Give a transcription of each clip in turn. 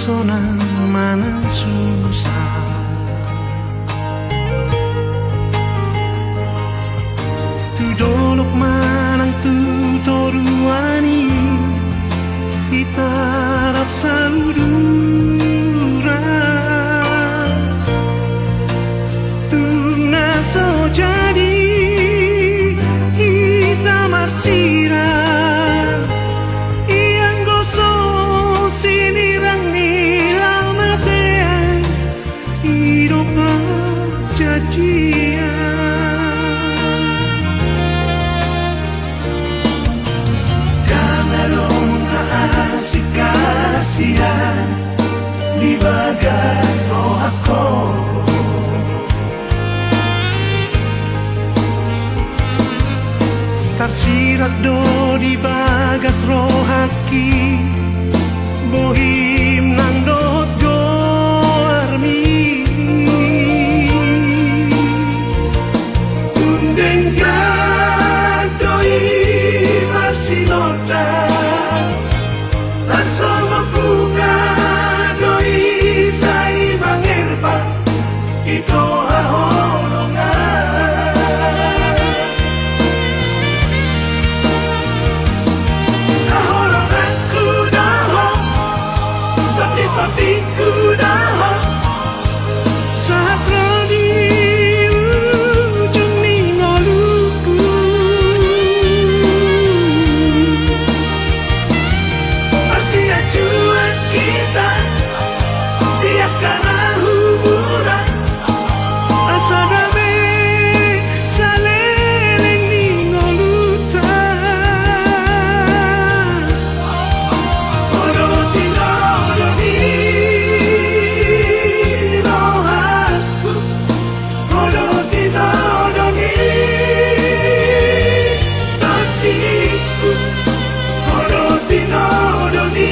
pesona mana susah. Tu dolok manang tu toruani hitarap saudura. Tu naso jadi hitam arsira. Di bagas roh aku tersirat do di bagas roh haki bohim nang dot goarmi undeng gadoi masih noda langsung buka doi sai mangerba ito ahorongan ahorongan ku daho tapi ku daho satra di ujung ningoluku masih acuan kita karena hubungan asa dame saleleng ningoluta Oro tinodo ni rohaku Oro tinodo ni tatiku Oro tinodo ni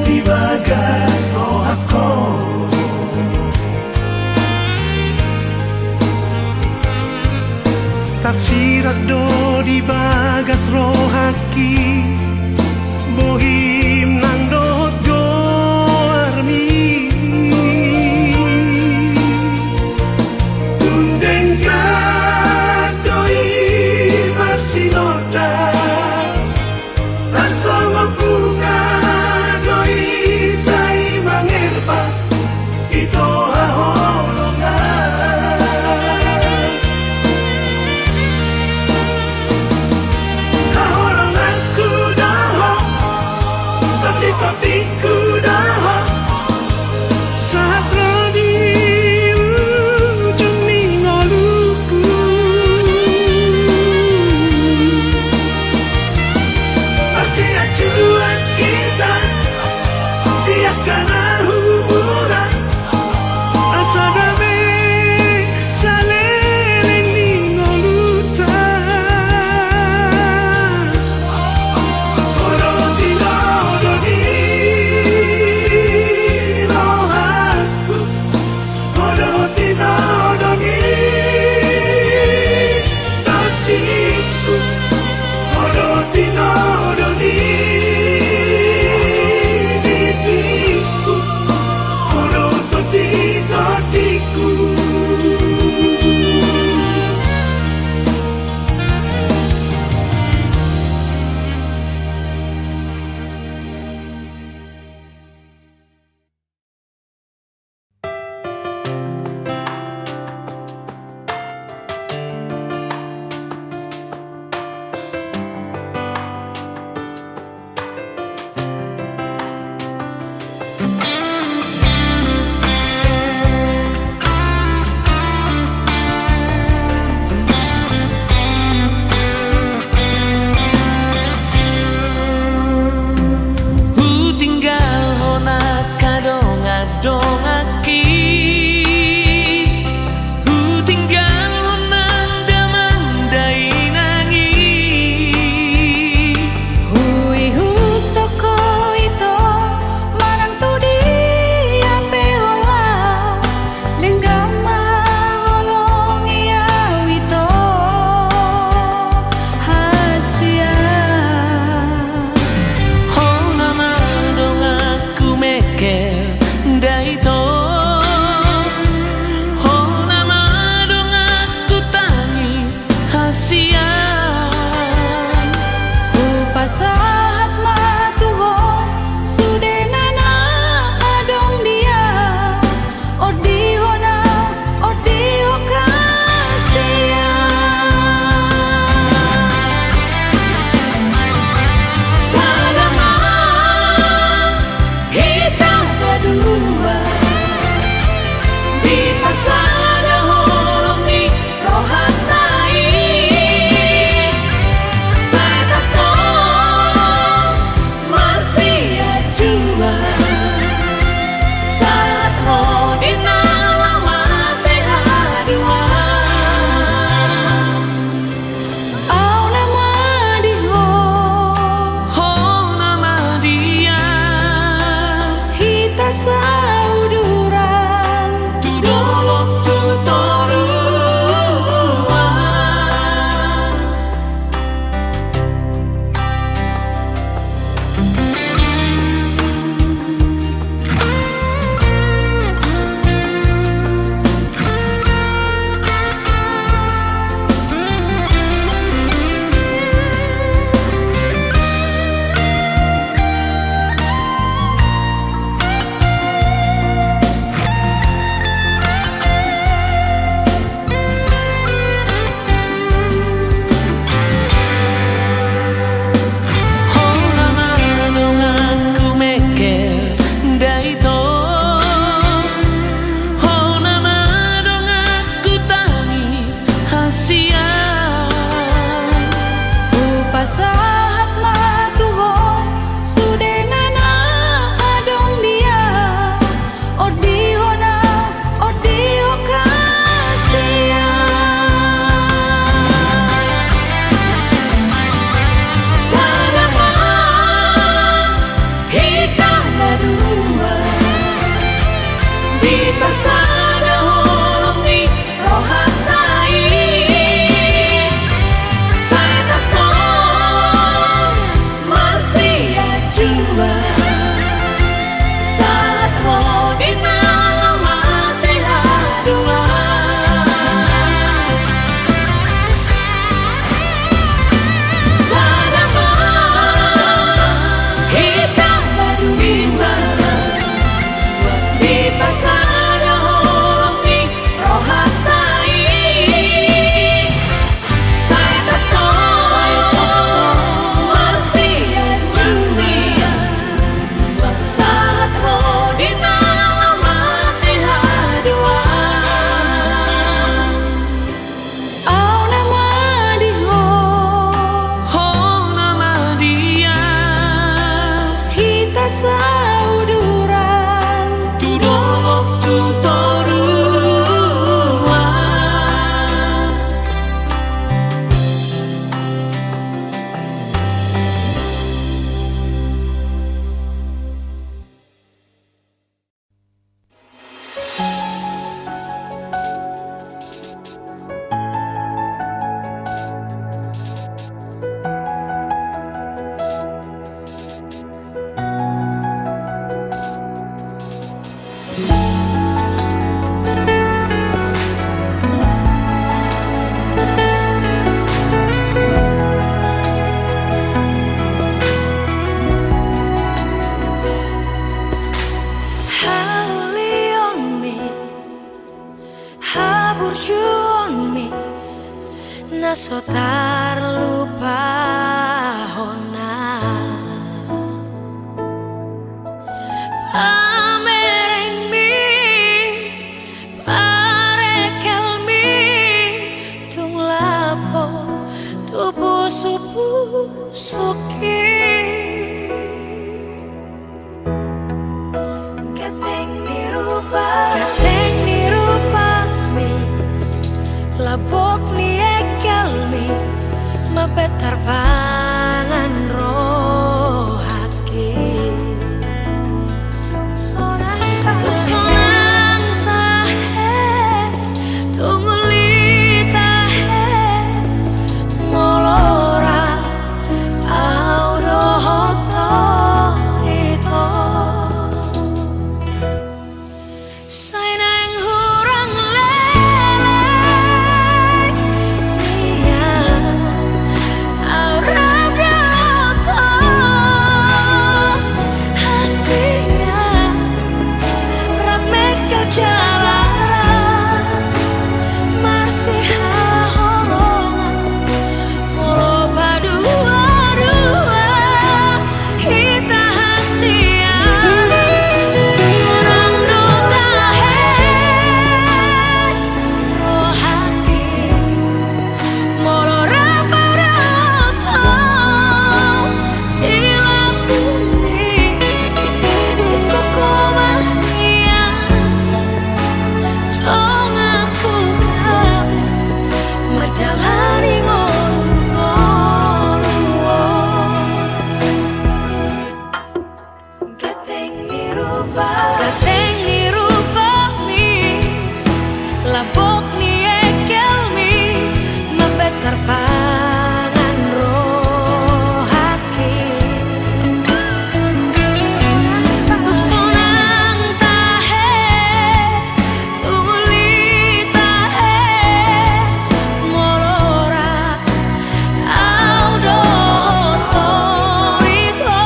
di bagas roh aku tersirat do di bagas roh haki bohim nang dot goarmi undeng gadoi masih noda bunga doi sai mangerba ito ahorongan ahorongan ku daho tapi ku daho satra di ujung ningoluku masih acuan kita karena hubungan asa dame saleleng ningoluta Oro tinodo ni rohaku Oro tinodo ni tatiku Oro tinodo ni sauduran tu dolok tu torua. Hauli on me, haburju on me, nasotar lupa hona. Pamereng mi, parekel mi, tung lapo, tubuh subuh suki. Gateng ni rupa mi, labok ni ekel mi, mabetar pangan rohaki. Tung sonang tahe, tung uli tahe, molora audo hoto ito. Sainang hurang lele Nia Aurab dato Hastinya Ramekel jalara Marsiha holongan Molo badua-dua Hita hasia Gateng ni rupa mi, labok ni ekel mi, mabetar pangan rohaki. Tung sonang tahe, tung uli tahe, molora audo hoto ito.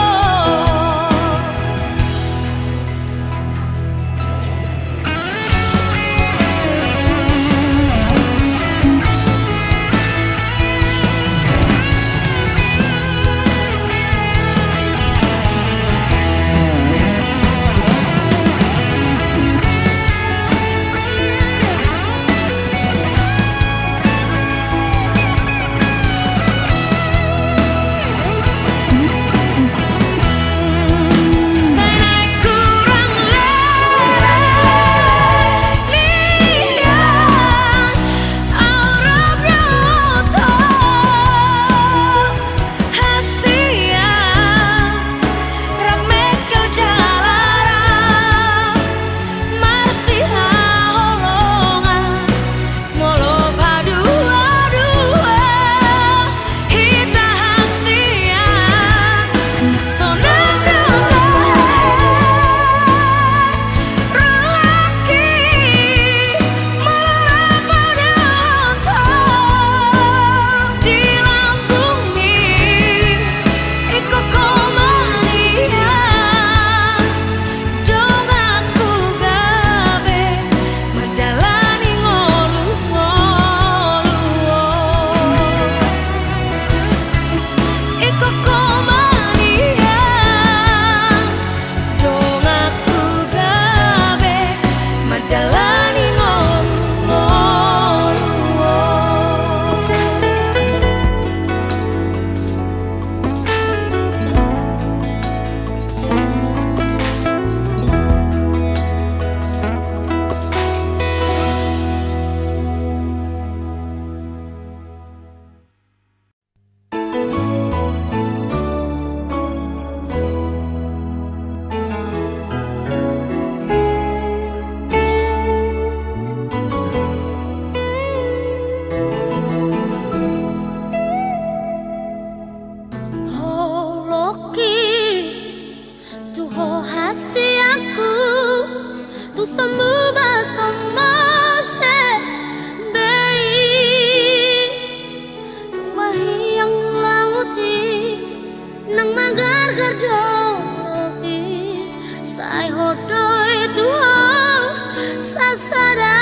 tu semua semase bei tu mahiyang lauti nang magar gardoi sai hodoi tu sasara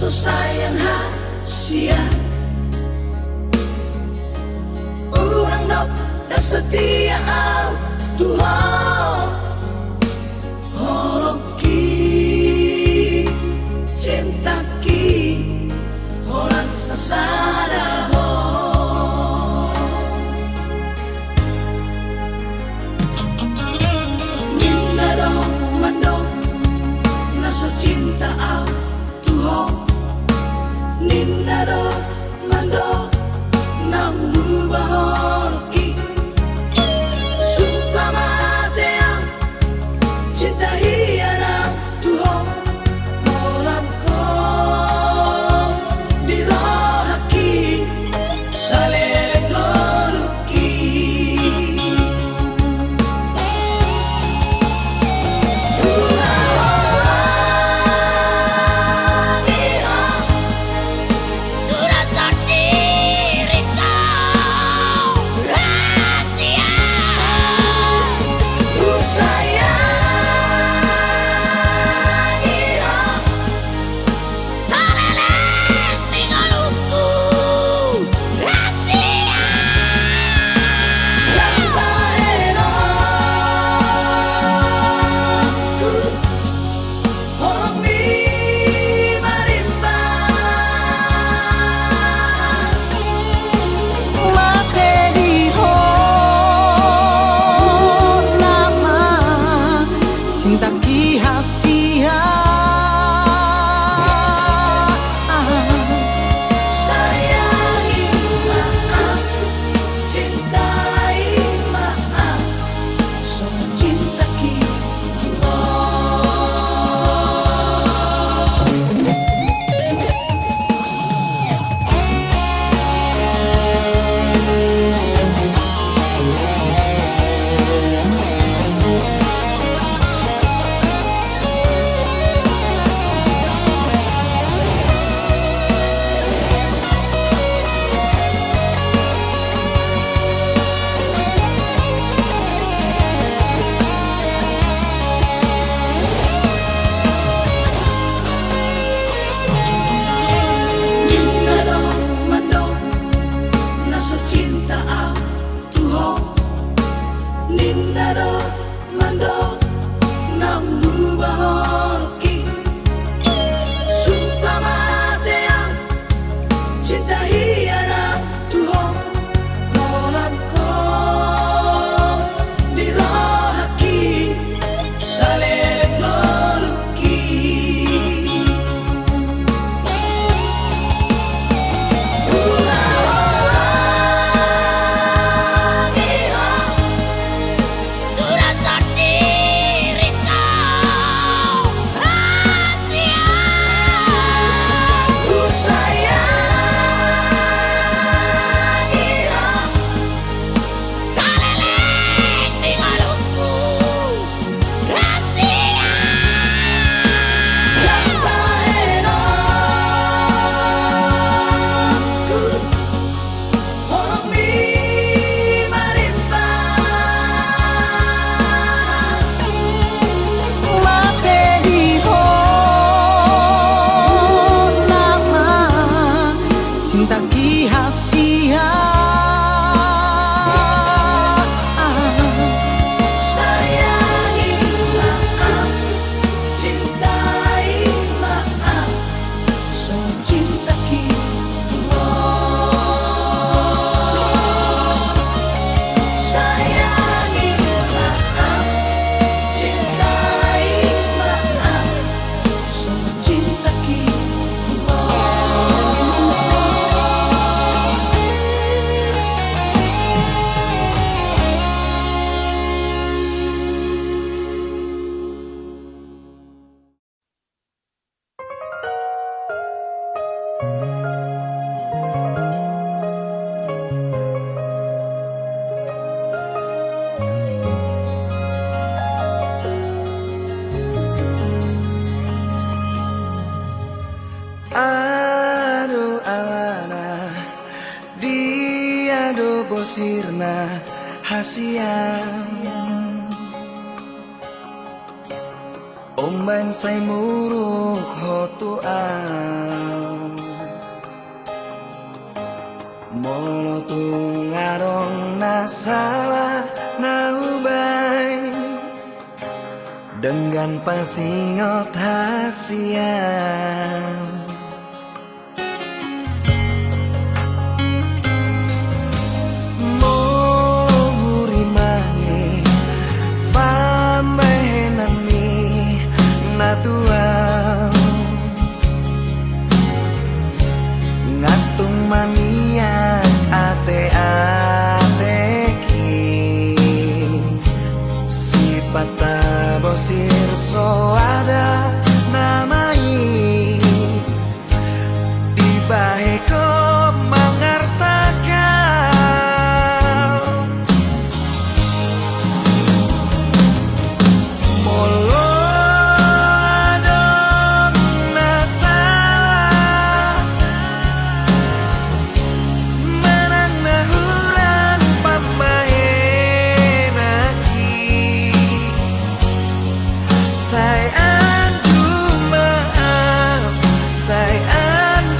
sayang hasian urang dok setia au Tuhan holoki cintaki holan sasada ho Ninda dong mandong naso cinta au Tuhan Ninda dong mandong nam lubah holoki sumpah mate au cinta hiana Tuhan holan ko dirohaki salele goluki Rasa diri kau rahasia sayangi saleleng tinggalku rahasia Lambaeno Holong mi marimba Mate di ho lama cinta ki hasia Sayangi maaf Cintai maaf So cinta kita Ninda dong mandong Naso cinta au Tuhan Ninda dong mandong Nam lubah holoki Sumpah mate au cinta hiana Tuhan holan ko dirohaki salele goluki rasa diri kau rahasia sayangi saleleng tinggalku rahasia Lambaeno Holong mi marimba Mate di ho lama cinta ki hasia Sayangi maaf Cintai maaf So cinta kita Sayangi maaf Cintai maaf So cinta kita Aduh alana dia do bosirna hasian Oman say muruk hotuan Molo tungarong na salah na ubay dengan pasingot hasian. Mohuri mangi pambahenan mi natuang ngatung mania ate-ateki sipata bosir so ada namai di baheko mangarsakan molo adong nasalah menang nahuran pambahenaki sayang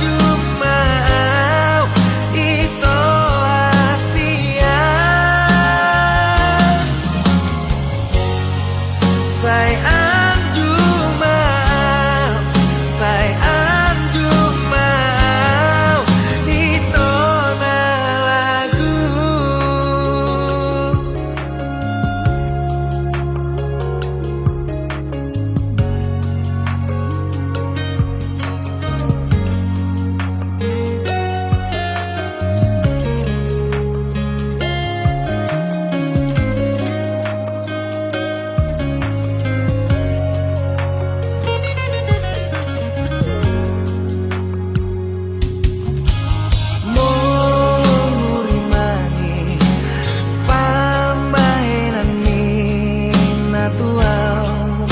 jumaau ito asian sayang jumaau ito na lagu. Mohuri mangi pambahenan mi natuang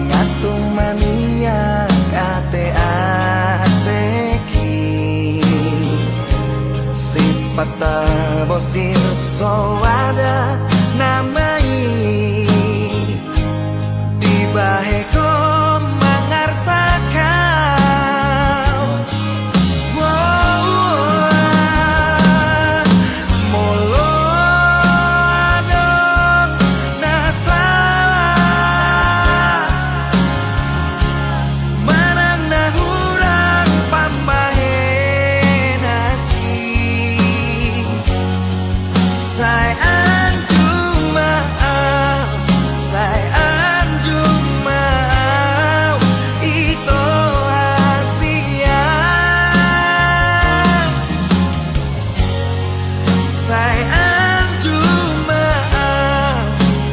ngatung mania ate-ateki sipata bosir so ada namai di baheko mangarsakan molo adong nasalah menang nahuran pambahenaki sayang jumaau ito asian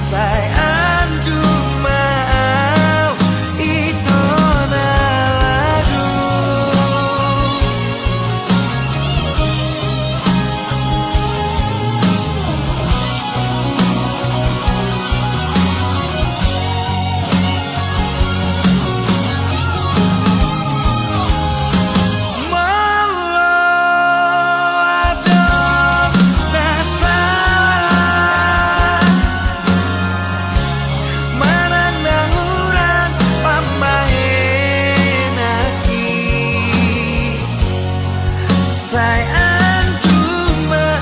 sayang jumaau ito na lagu. Sayang jumaau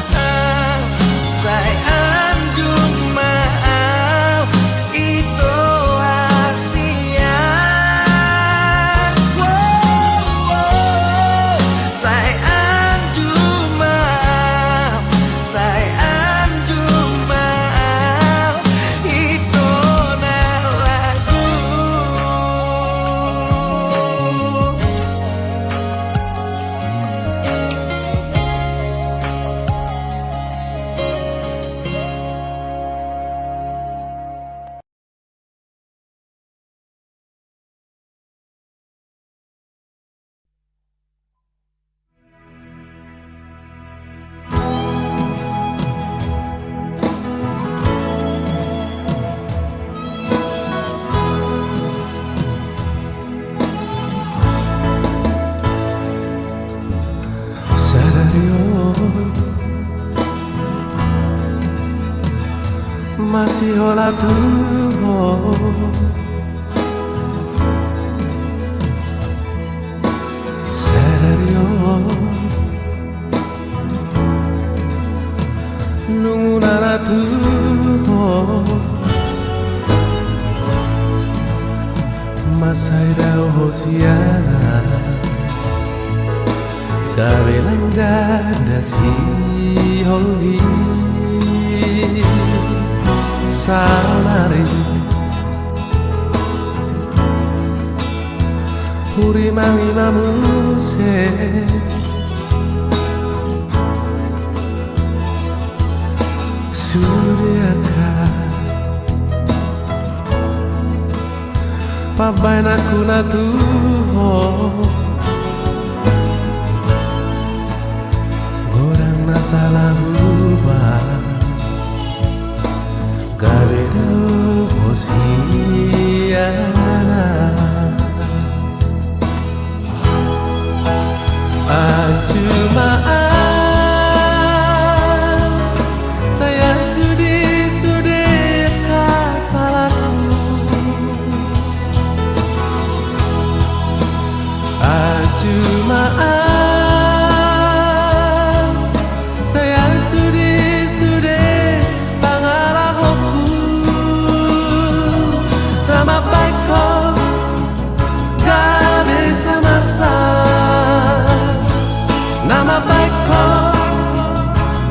ito asian sayang jumaau ito na lagu. Masih olah tuh serio Kabilang ganda si Holly Salari Huri mangi namuse Suryaka Pabain aku na tuho Gorang na salah ubah Gabeda Hosiana Ajumaan Saya judi sudeka salahku Ajumaan Saya judi sude pangarahku Nama baikku gak bisa masak Nama baikku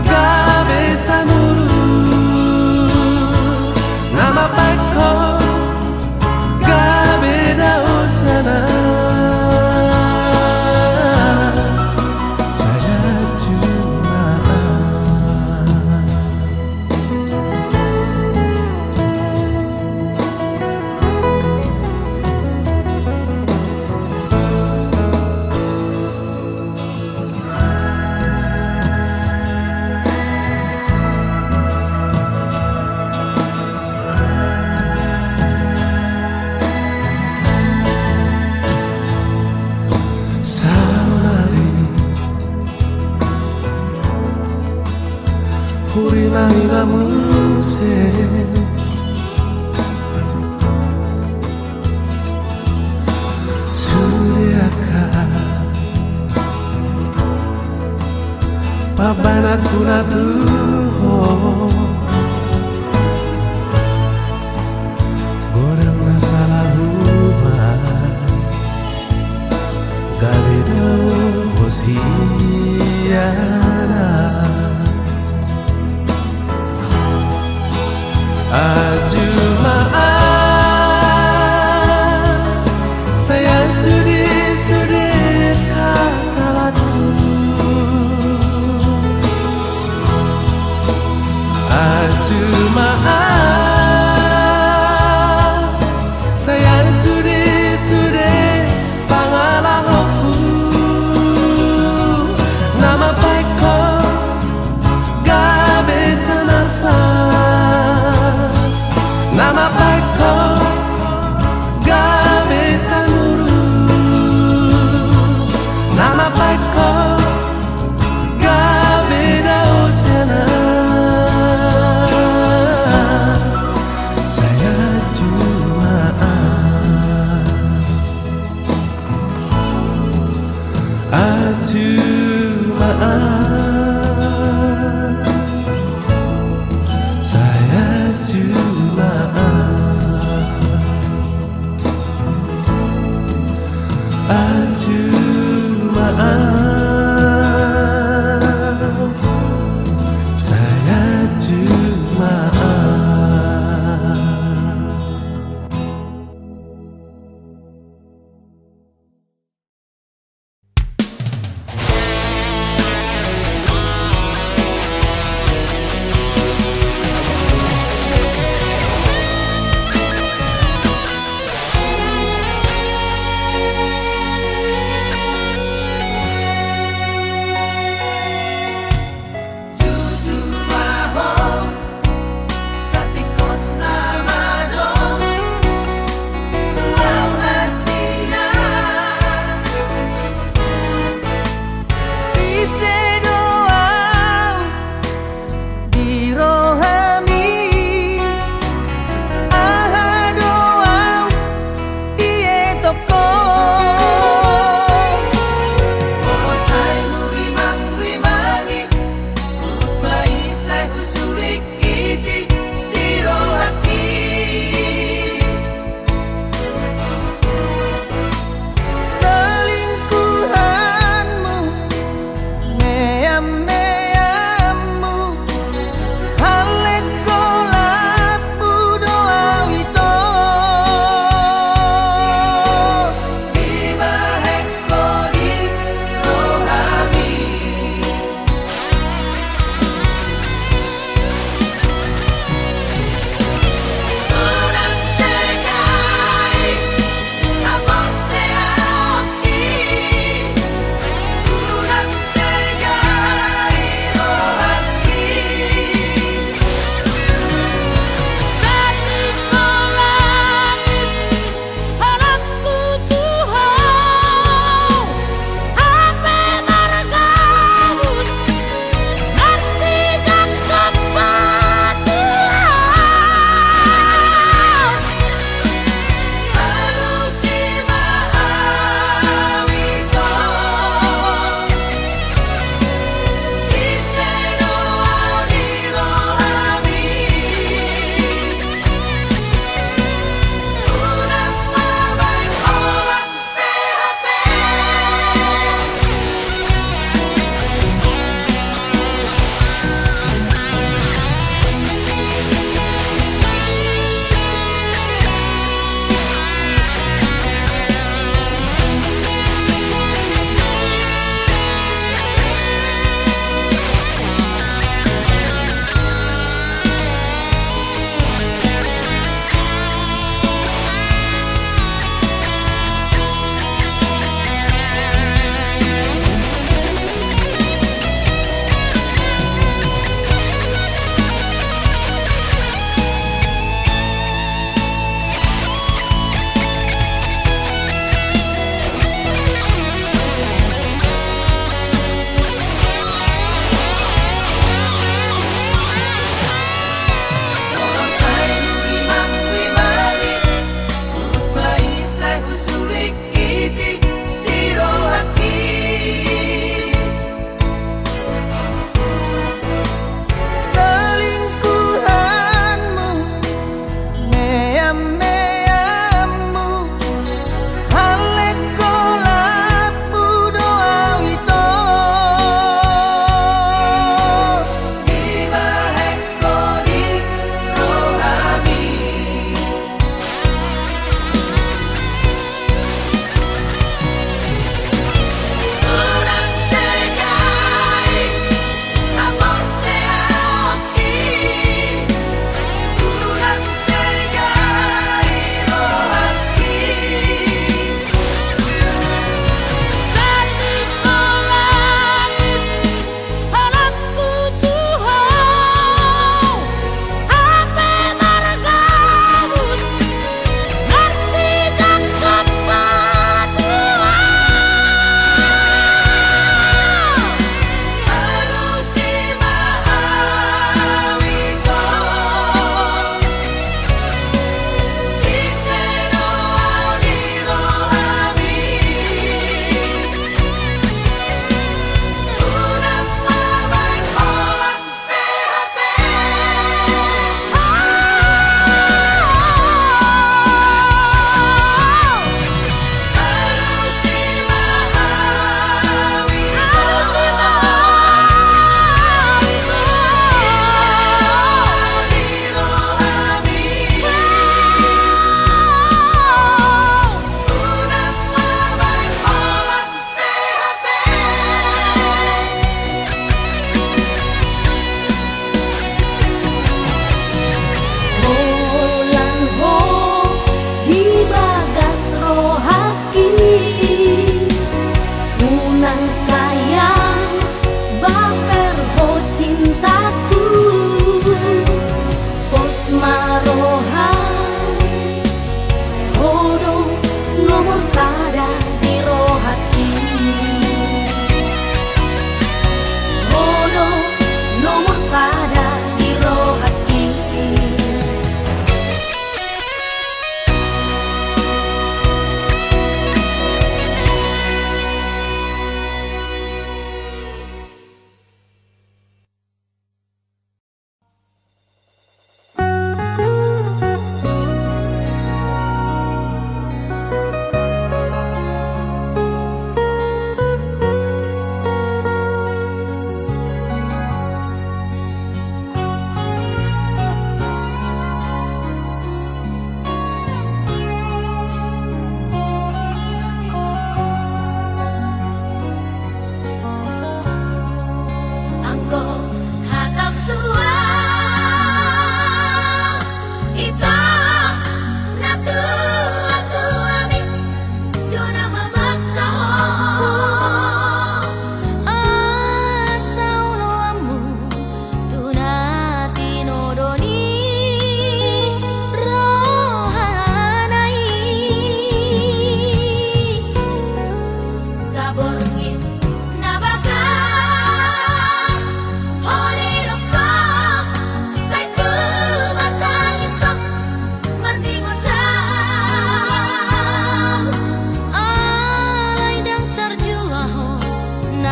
gak bisa murus Nama baikku gak beda usiana Saya cuma Huri mangi namuse Suryaka Pabain aku na tuho Gorang na salah ubah Gabeda Hosiana Ajumaan Saya judi sudeka salahku Ajumaan Saya judi sude pangalahku Nama baikku gak bisa masak Nama baikku gak bisa ngurus Nama baikku gak beda usiana Saya cuma ajumaan Saya cuma ajumaan Saya cuma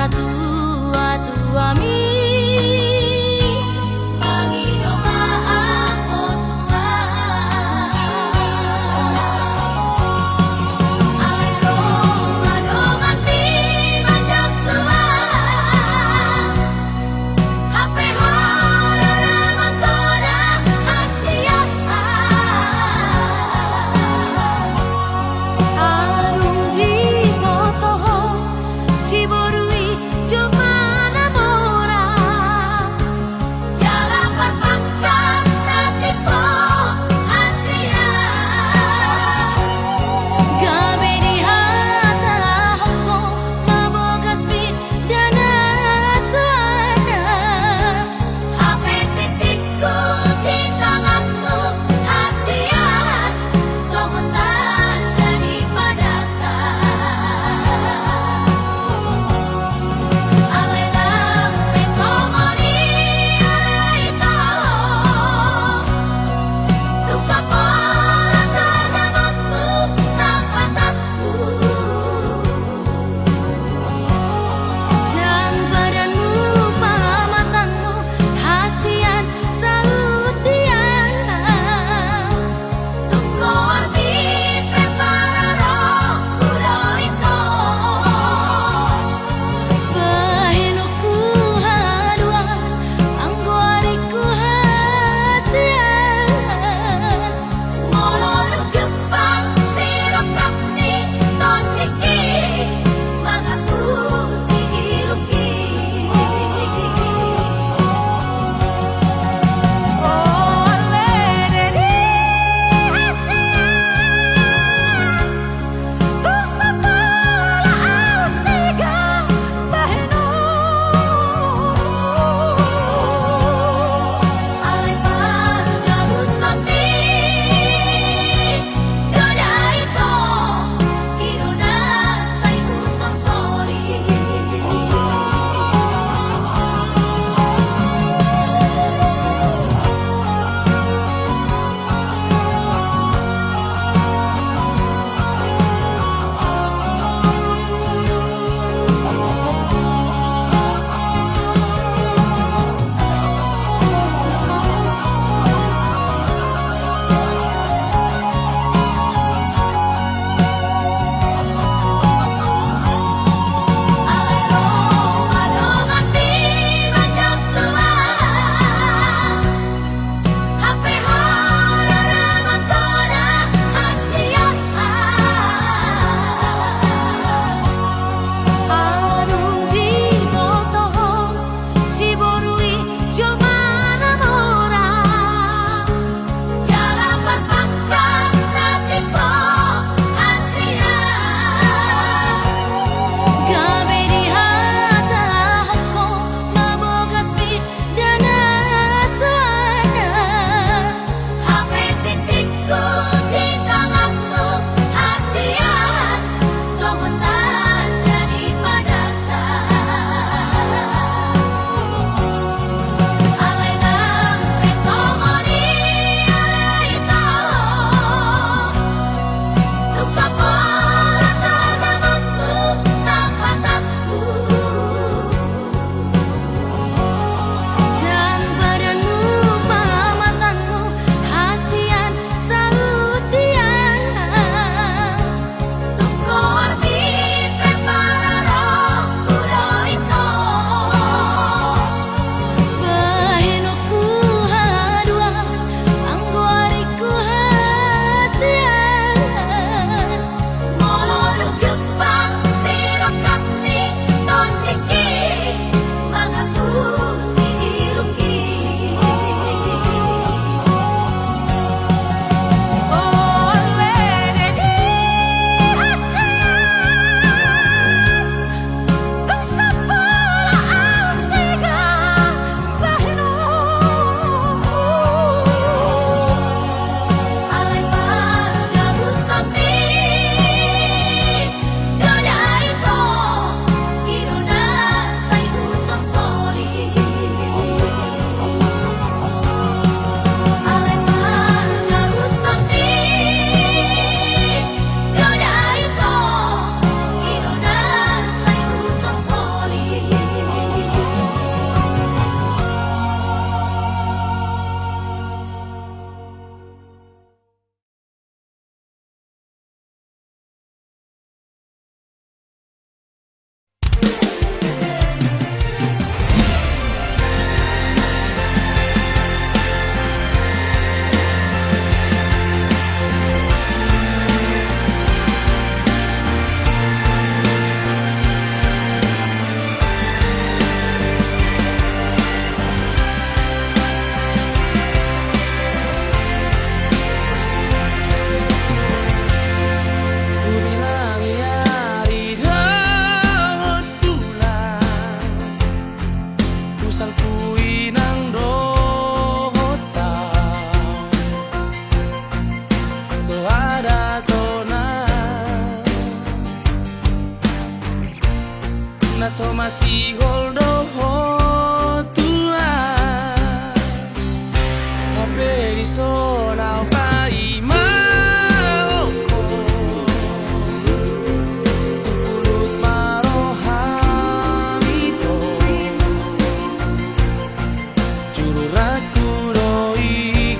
na tua-tua mi Panginoon maakot wa Ay rongan mi manyak tua Hape hora naman ko na Asia Arung di moto Siborui Jumana mora masih holdo tua Hape di sona pai maoko Puluk marohamito Juru raku doi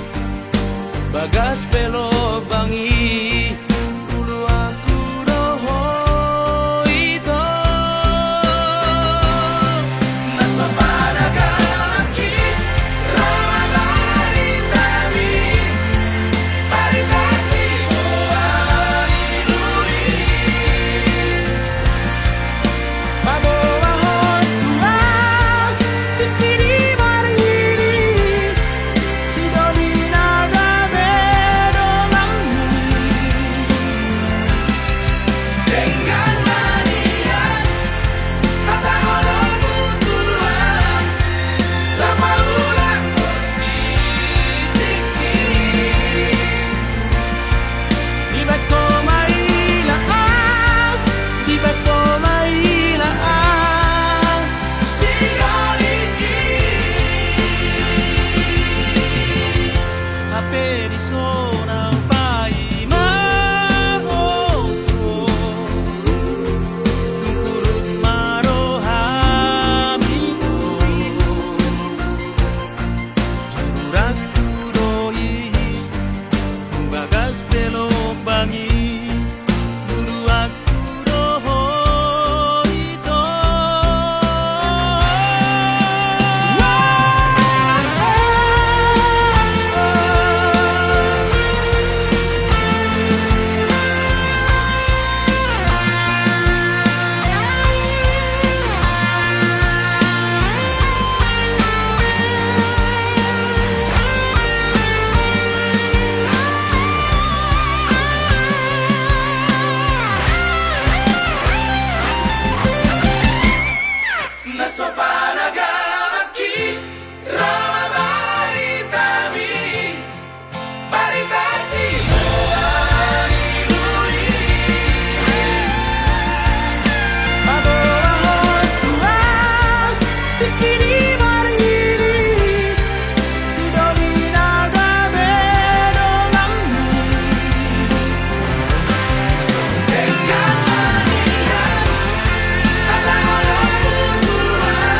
Bagas pelo bangi Ulu aku doho ito Nasa panagaki Ramadani tami Paritasi mo ainuri Pabawahon tulang Pikiri mariri Sidoni nagabedo langmu Dengan manian Kata holong putuan Lama ulang bertitiki Di beto mailaan Di beto mailaan Sinoliki Hape di sonang pai mahoko Tungkurut marohamito Juraku doi Bagas pelo bangi Dulu aku doho ito Nasa panagaki Ramabari tami Paritasi mo ainuri Pabawahon tulang Pikiri mariri Sidoni nagabedo langmu Dengan manian Kata holong putuan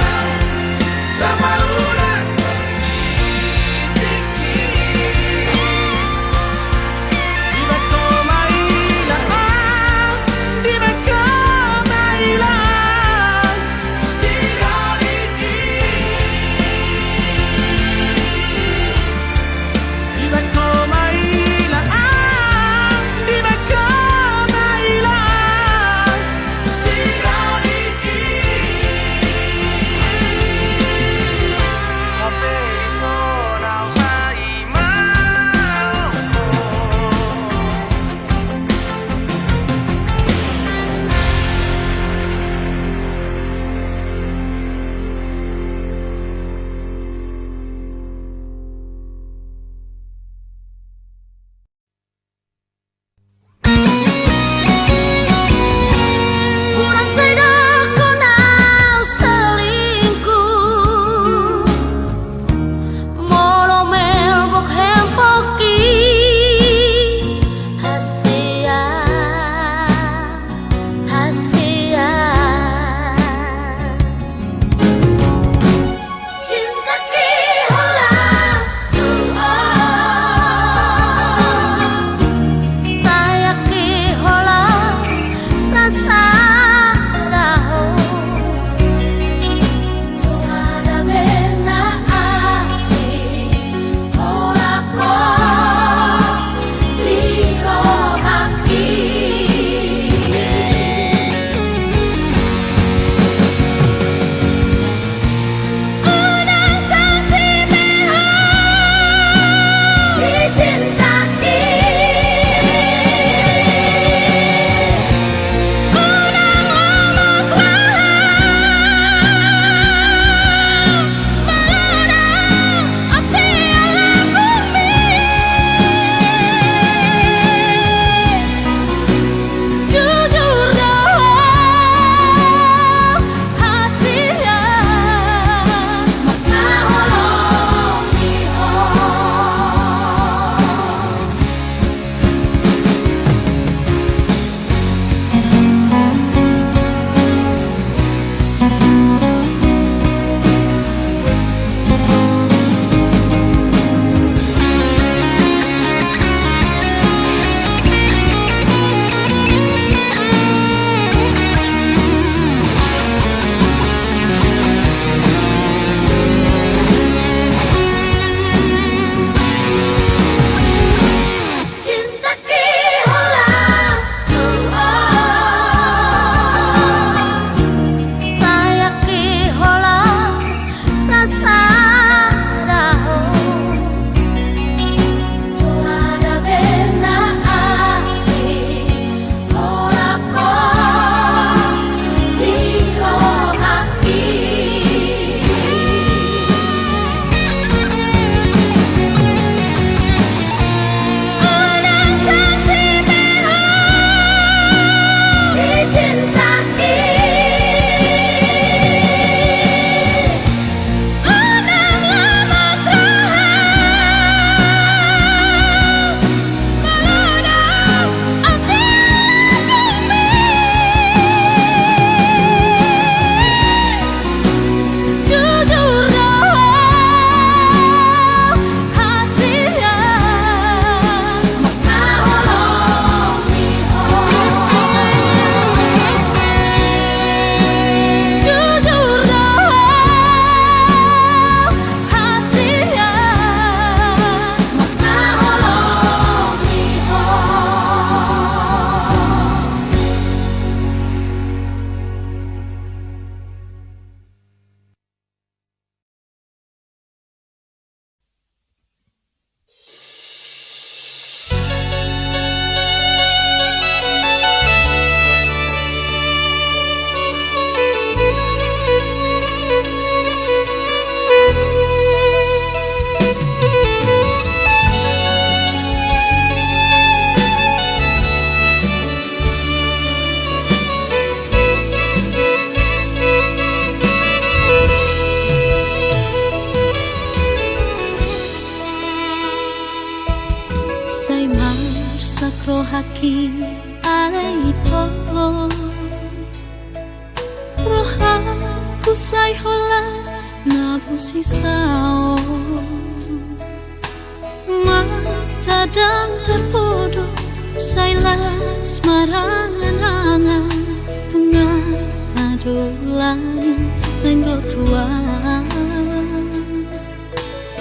laki aito roh aku say hola na busisao mata dan terbodoh say las marangan tunga adolan nang rotuan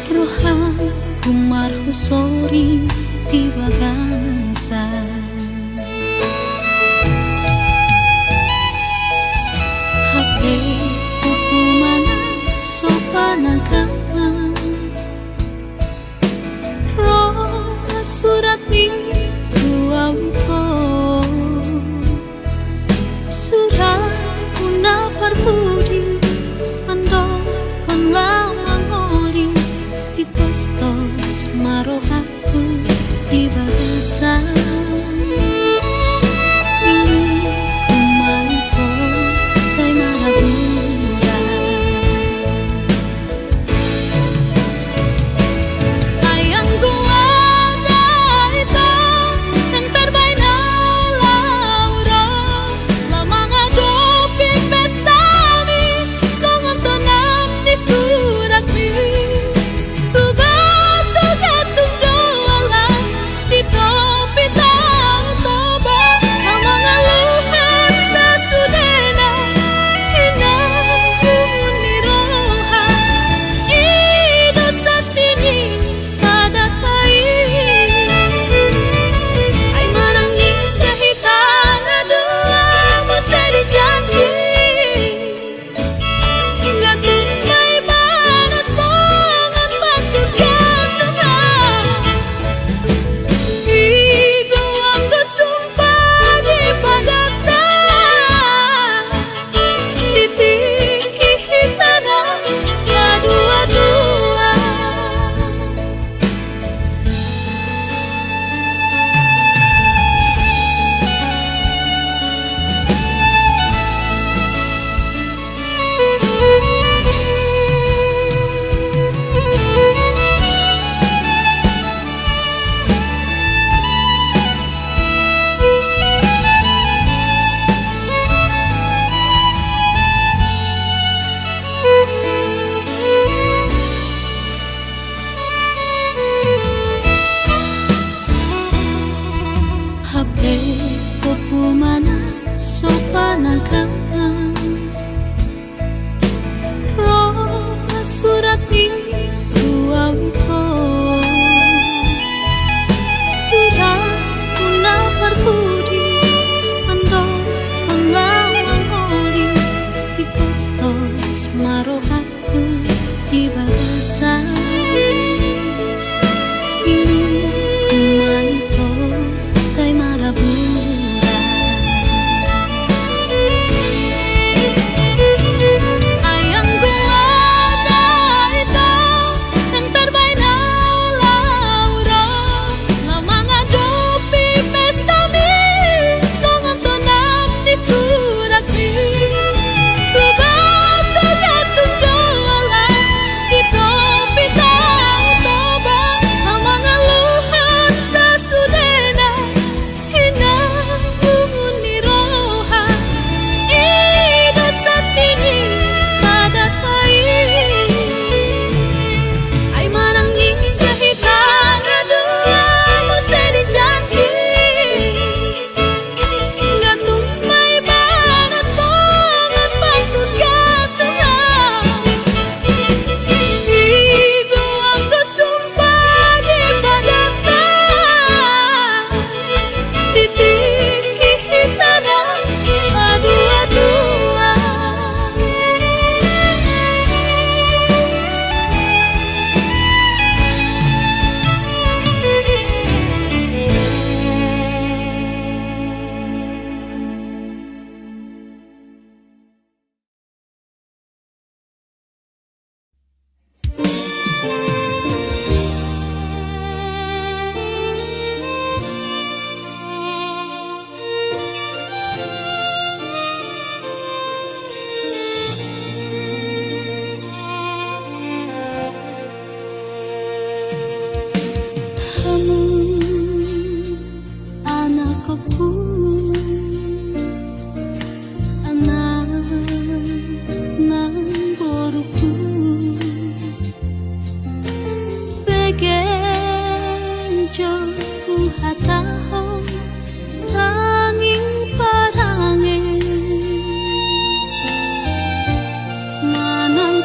roh aku marhusori di bagasa hape tuku mana sopanakan roh surat ni dua wito surat una parpudi ando kon lamang oli di tostos marohaku di bagasa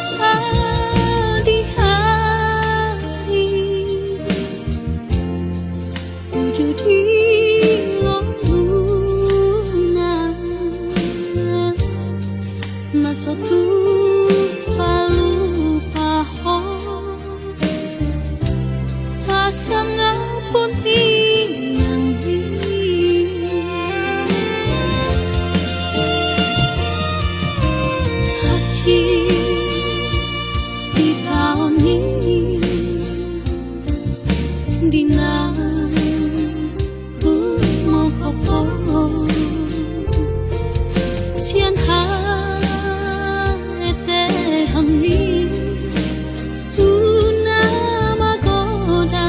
rasa di hati wujud di luna masa tu palu paho pasang ngapun inang hati di tahun ini di mau kopo sian ha ete hamni tu nama goda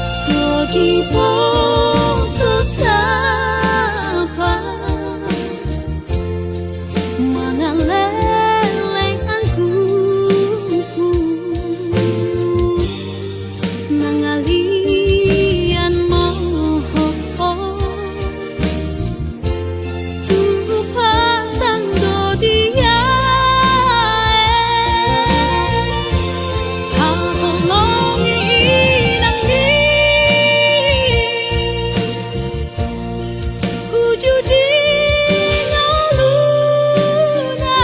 so di ponto sapa mangaleleng aku nangalian moho tu pasang do dia haholongi inang ni wujudi ngaluna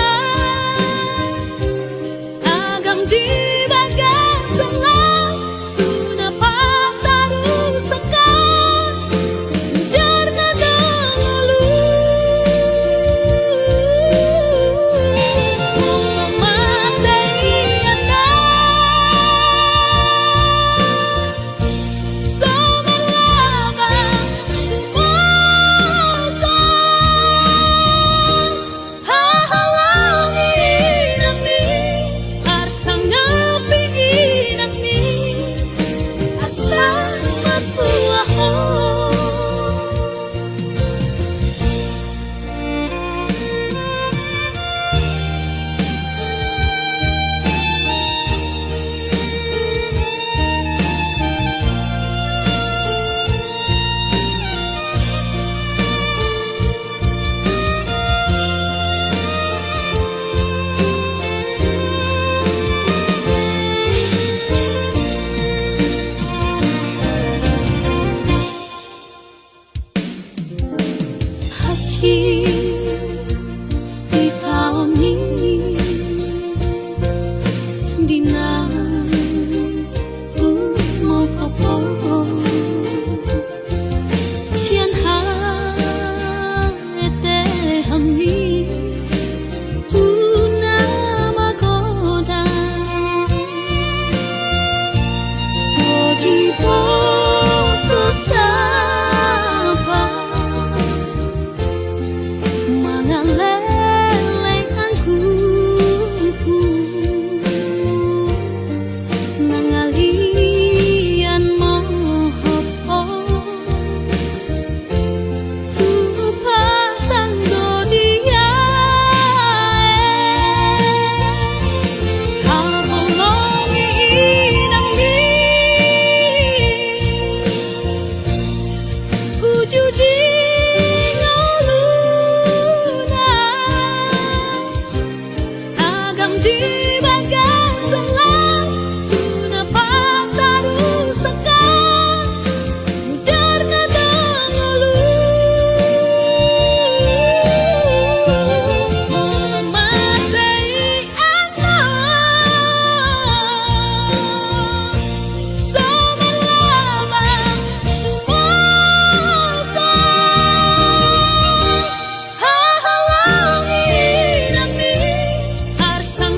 agam di bagang selang tuna pataru sekan darna dangalu mulang matai anda sama lama sumosa hahalangi inang ni arsang ngapi inang ni asal matuaho hati di tahun ini di mau kopo sian ha ete hamni tu nama goda so di ponto sapa mangaleleng aku nangalian moho tu pasang do dia haholongi inang ni wujudi ngaluna agam di bagang selang tuna pataru sekan darna dangalu mulang matai anda sama lama sumosa hahalangi inang ni arsang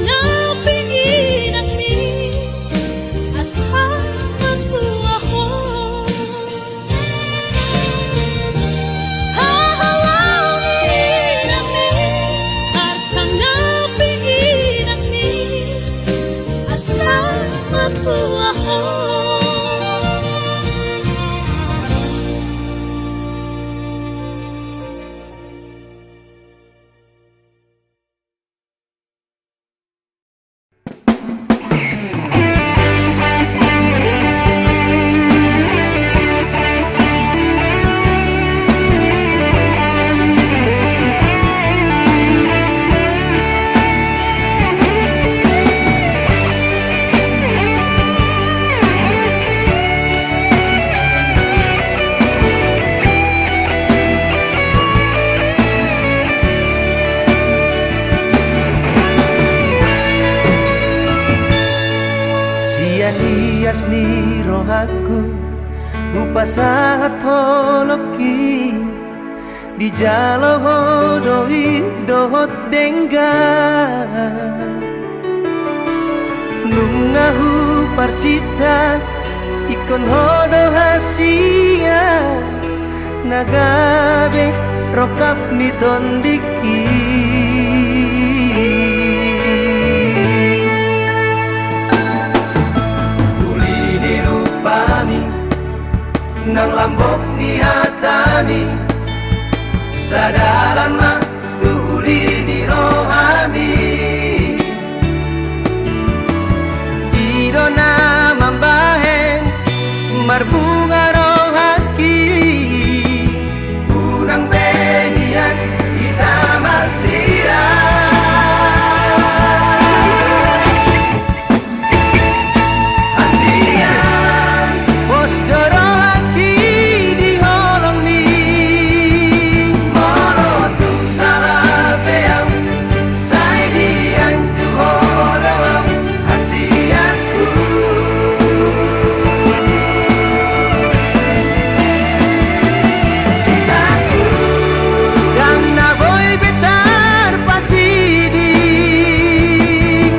tias ni rohaku rupa sangat holoki di jalo hodoi dohot dengga nungahu parsita ikon hodo hasia nagabe rokap ni tondiki uli di rupami nang lambok ni hatami sadalan mah tuli di rohami idona mambahen marbunga rohaki unang benian kita marsia hasian pos dorohaki di holong mi molotung salah beam sai dian tu holong hasianku cintaku dan na boy betar pasidi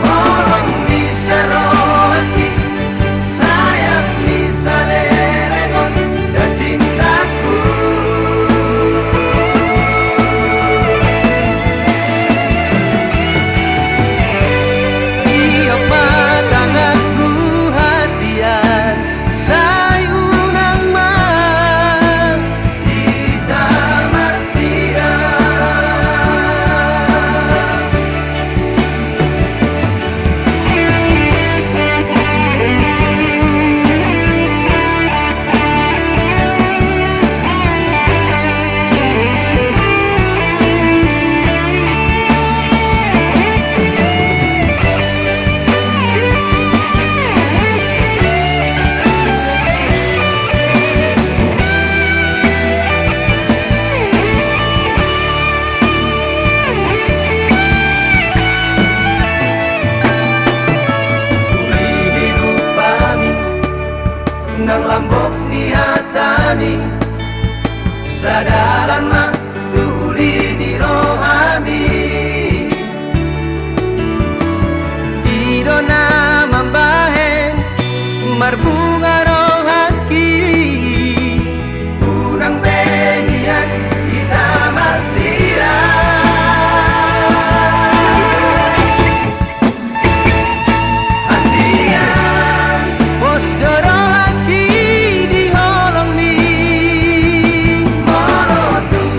holong bisa rohati sayang bisa lelengon dan cintaku Iok matanganku hasian sayunang man kita marsia Tuli di rupami nang lambok ni hatami sadalan mah tuli di rohami idona mambahen marbunga rohaki unang benian kita marsia hasian pos dorohaki di holong mi molotung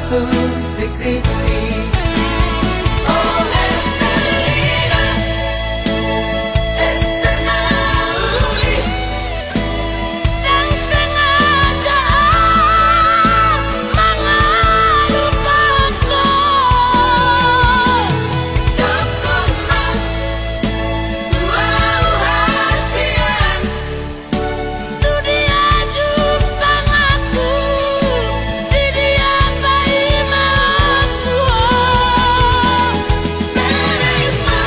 sun skripsi. Oh Estelina, Estelnauli, yang sengaja mengalukanku. Dokumen wow hasian, tu dia jumpa aku, di dia bayi aku. Menerima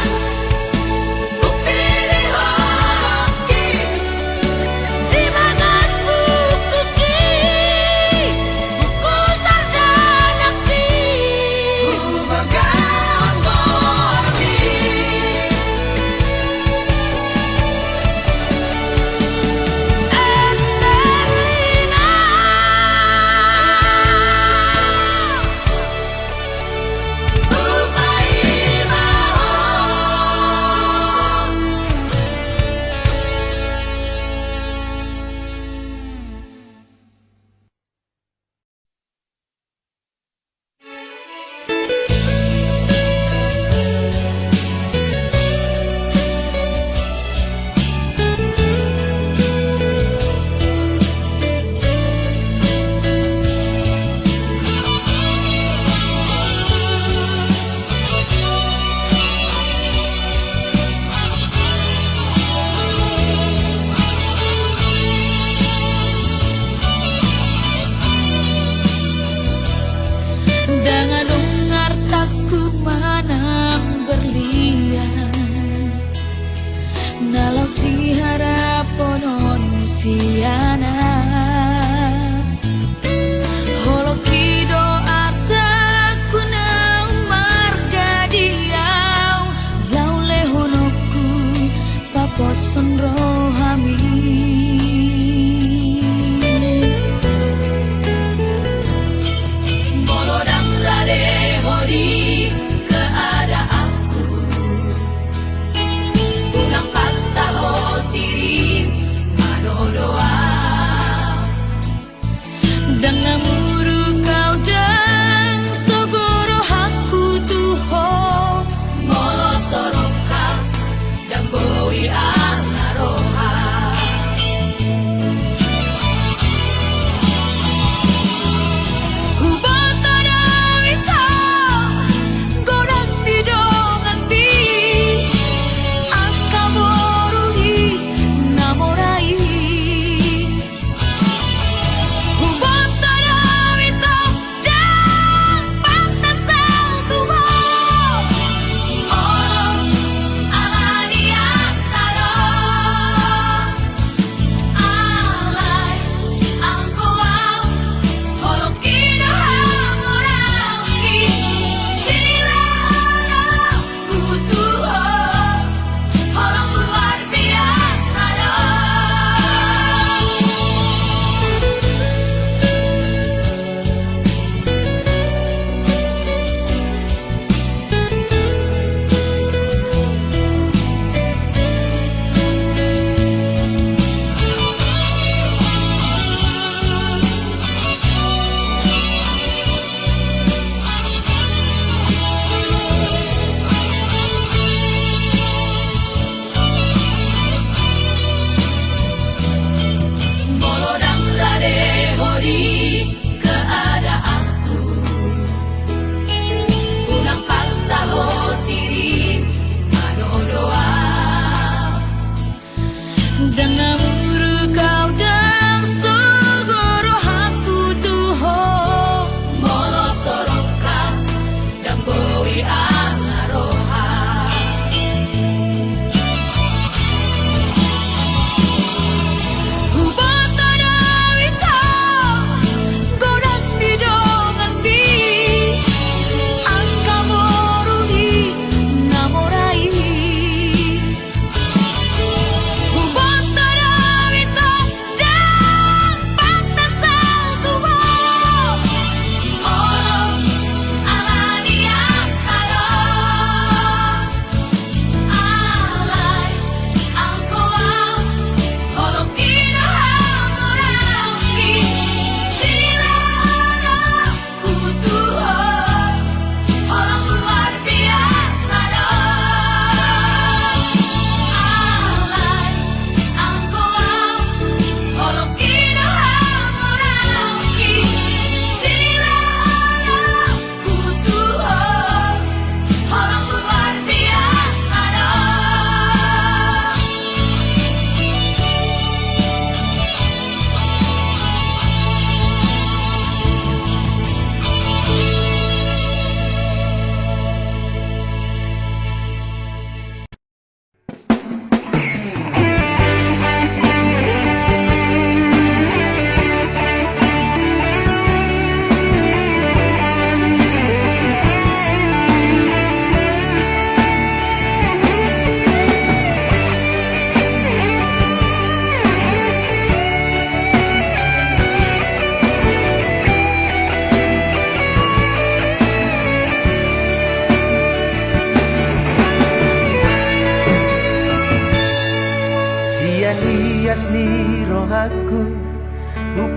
bukti di hoki, di bagas buku buku sarjana bergaun gormi. Estelina, bayi dengan dengar takku manang berlian, nalau si haraponon siana. Holoki doa takku nau marga diau, lau lehonoku paposon rohami. Molodang rade hodi keadaanku, ulang paksa ho diri mano doa.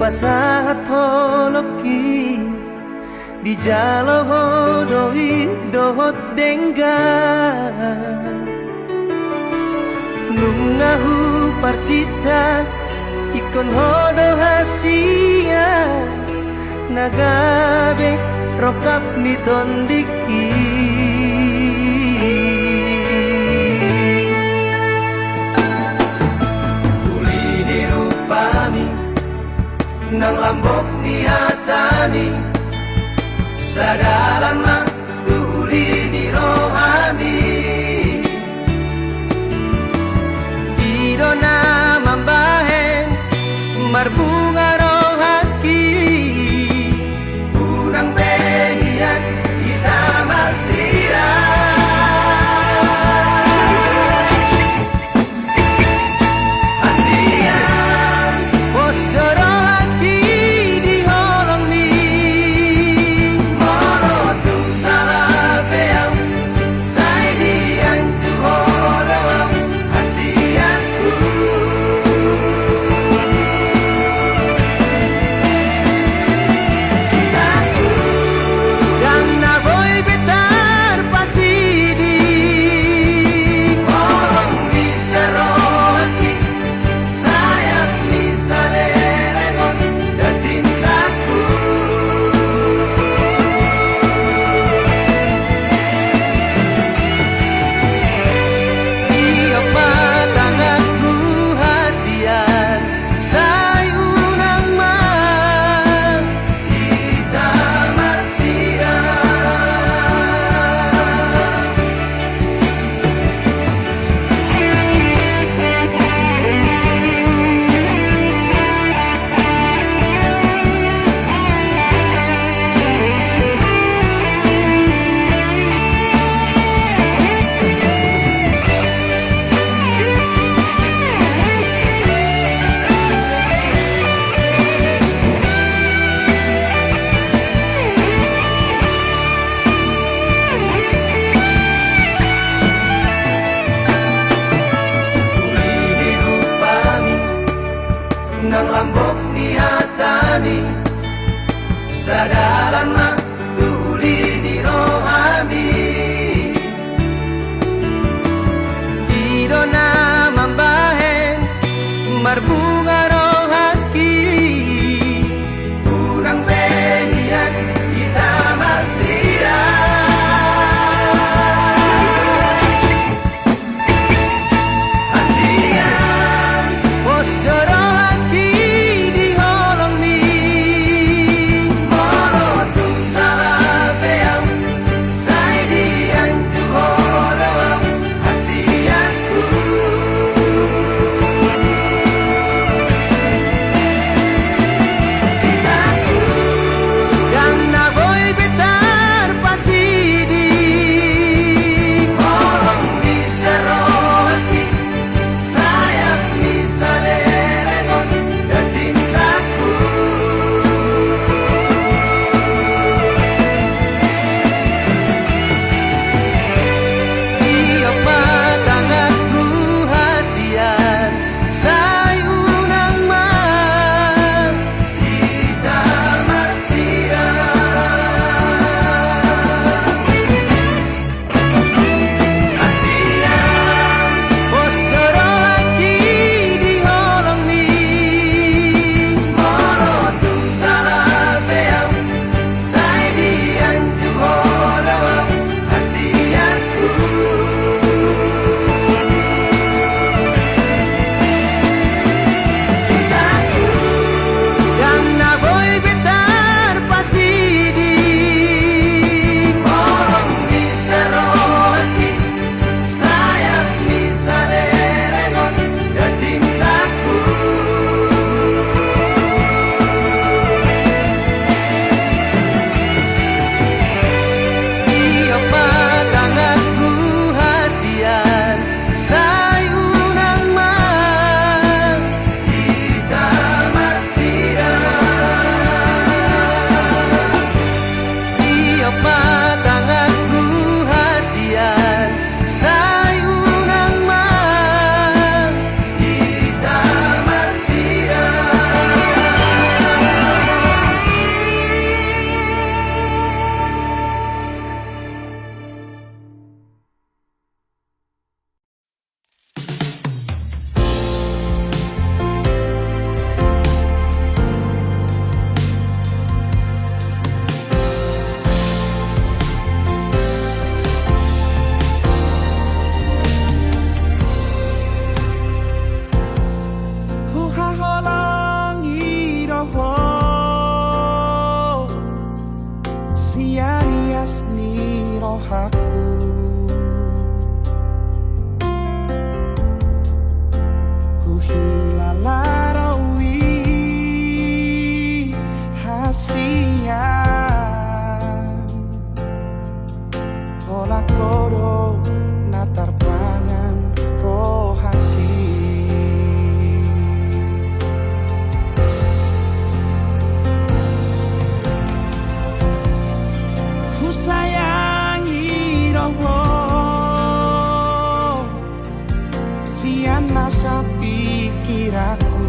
pasahat holoki di jalo hodoi dohot dengga nungahu parsita ikon hodo hasia nagabe rokap ni tondiki uli di rupami nang lambok ni hatani sadalama uli ni rohani idona mambahen marbunga rohaki unang benian kita masira asian pos dorohaki di holong mi morotung salah beam sai diang tu holong asianku yang naboy betar pasidi orang bisa rohaki sayap bisa lelegon dan cintaku iya patanganku hasian sayunang man kita marsira uli upami nang lambok ni hatani sadalama uli ni rohani idona mambahen marbunga rohaki unang benian kita masira asian pos dorohaki di holong mi moro rohaku. Huhilalarawi hasian ola kodo natarpangan rohaki. Sayangi roho sian nasa pikiraku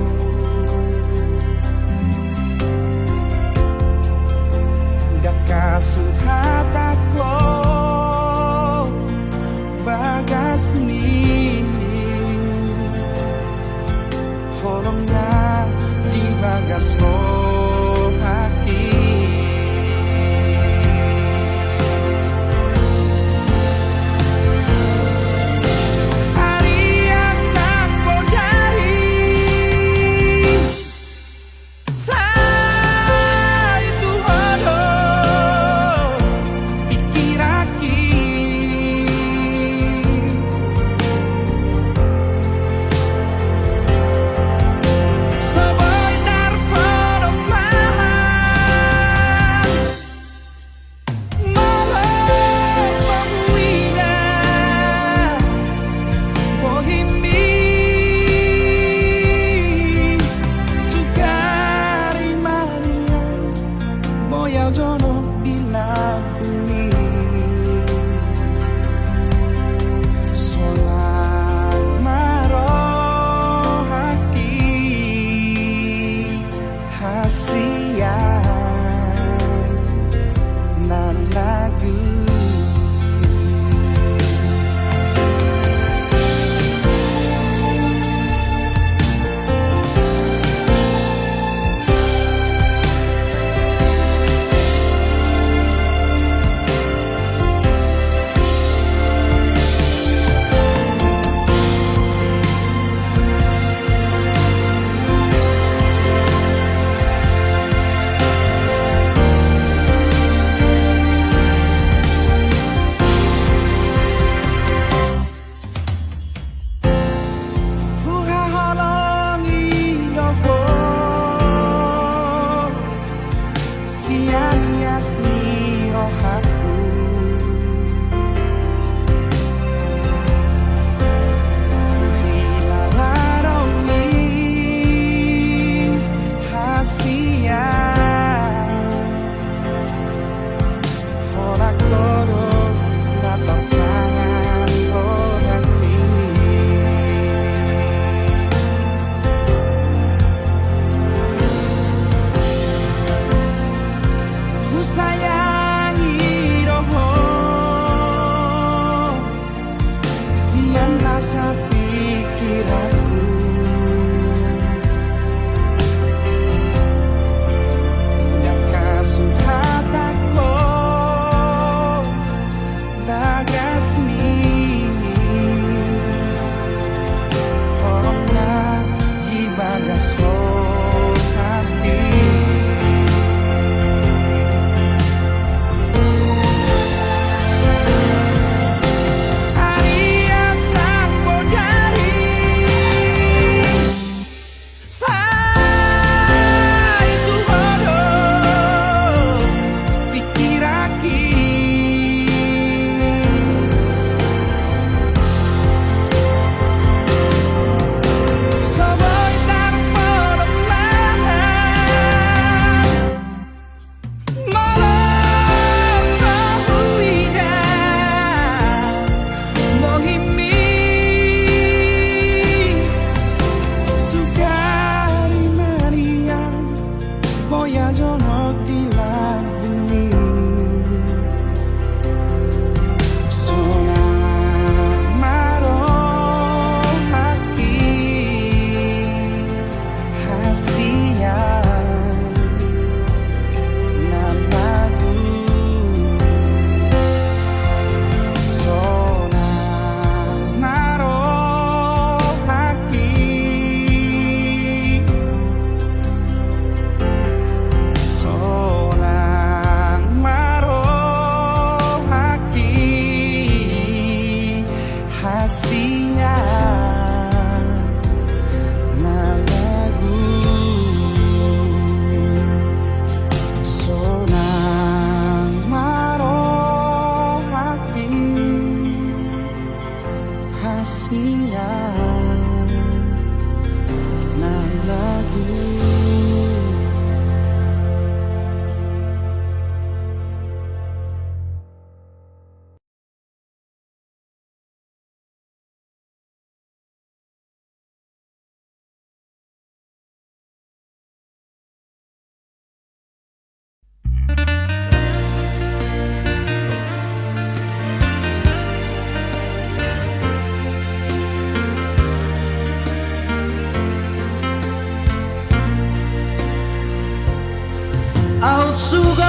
Out sugari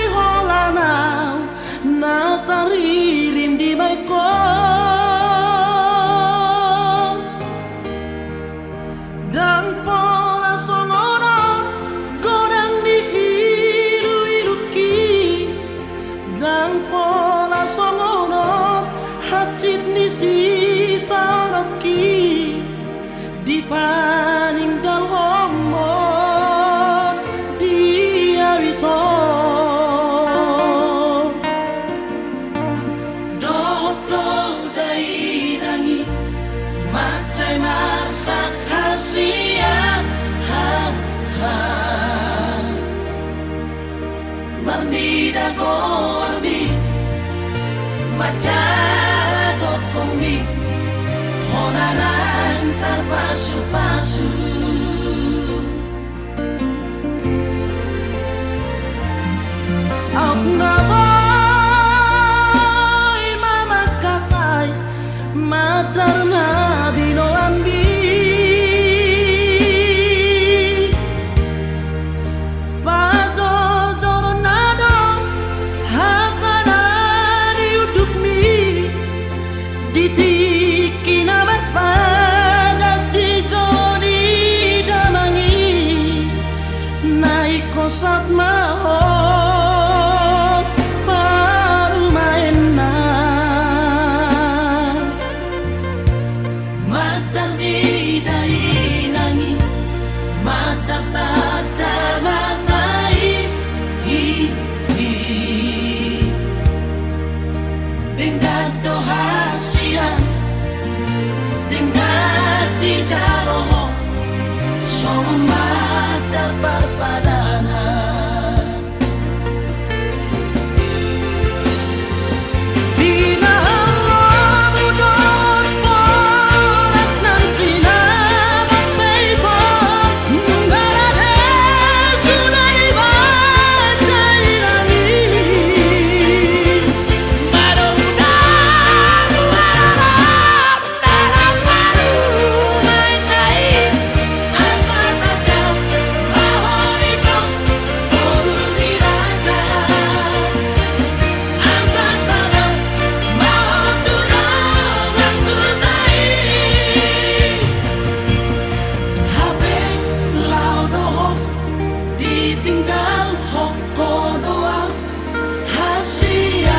holanau nataririn di baiko dan pola songono godang di ilu-iluki dan pola songono hacit ni sitaroki di paninggal homo dia wito doto dai nangi macai marsak hasian ha ha mernida gormi macago komi honanan terpasu-pasu Aku naboy mama katai madar na bino ambi Pado doronado hatana diuduk mi ditiki nama padat di jodi damangi naik kosat maho baru main na matar ni dai nangi matar tada matai hi hi tinggal dohasian tinggal di jaroho somma terpadana Bina Allah udon porat nan sinabat peipo nunggalade sudah dibaca ilami ditinggal hoko doa hasian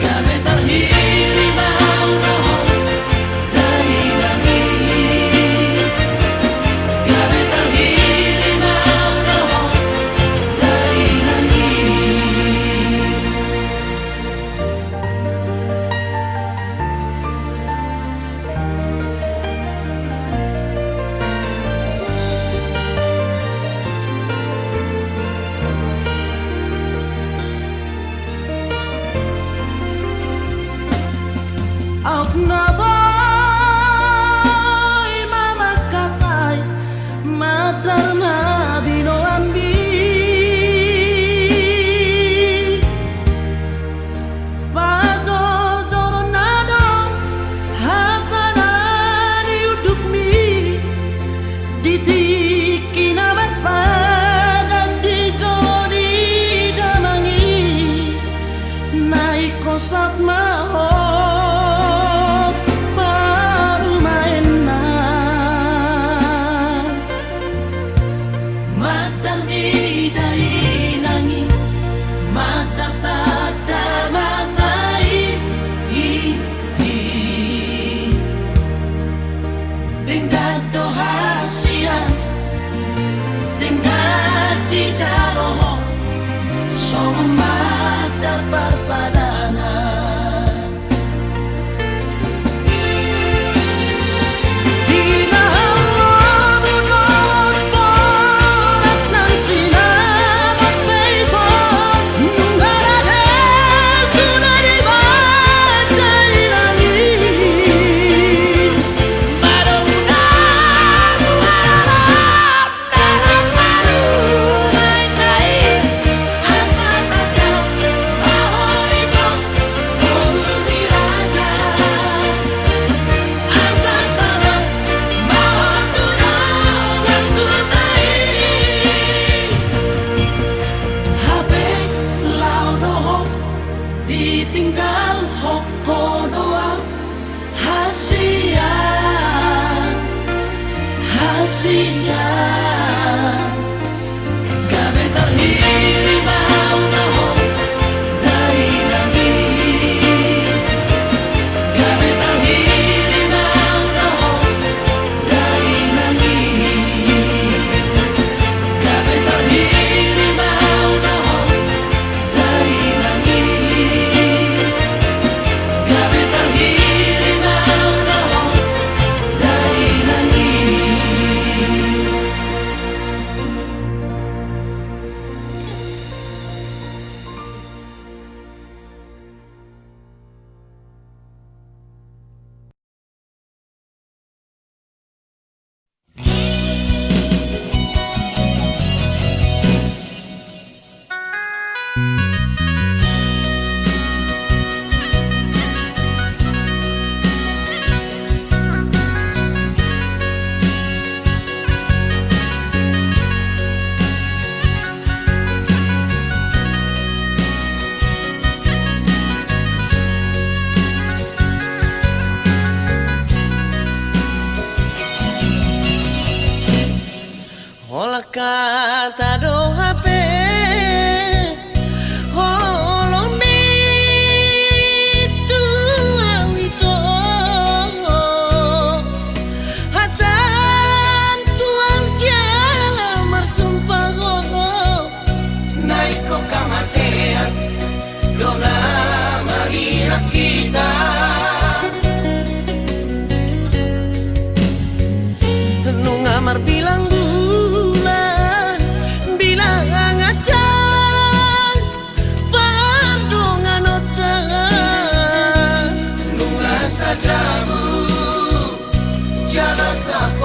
gabe terhiri mau doho dari nami gabe terhiri mau doho dari nami Out naboy mama katai madar na bino ambi Pado doronado hatana diuduk mi ditiki nama padat di jodi damangi naik kosat maho baru main na matar ni dai nangi matar tada matai hi hi tinggal dohasian tinggal di jaroho somma terpadana Bina Allah udon porat nan sinabat peipo nunggalade sudah dibaca ilami asa kata do HP holong itu awito hatan tuang jala marsumpah naik ko kamatean dona mahirap kita nung ngamar bilang bulan bilang ngatan pardongan otan nunga sajabu jala sako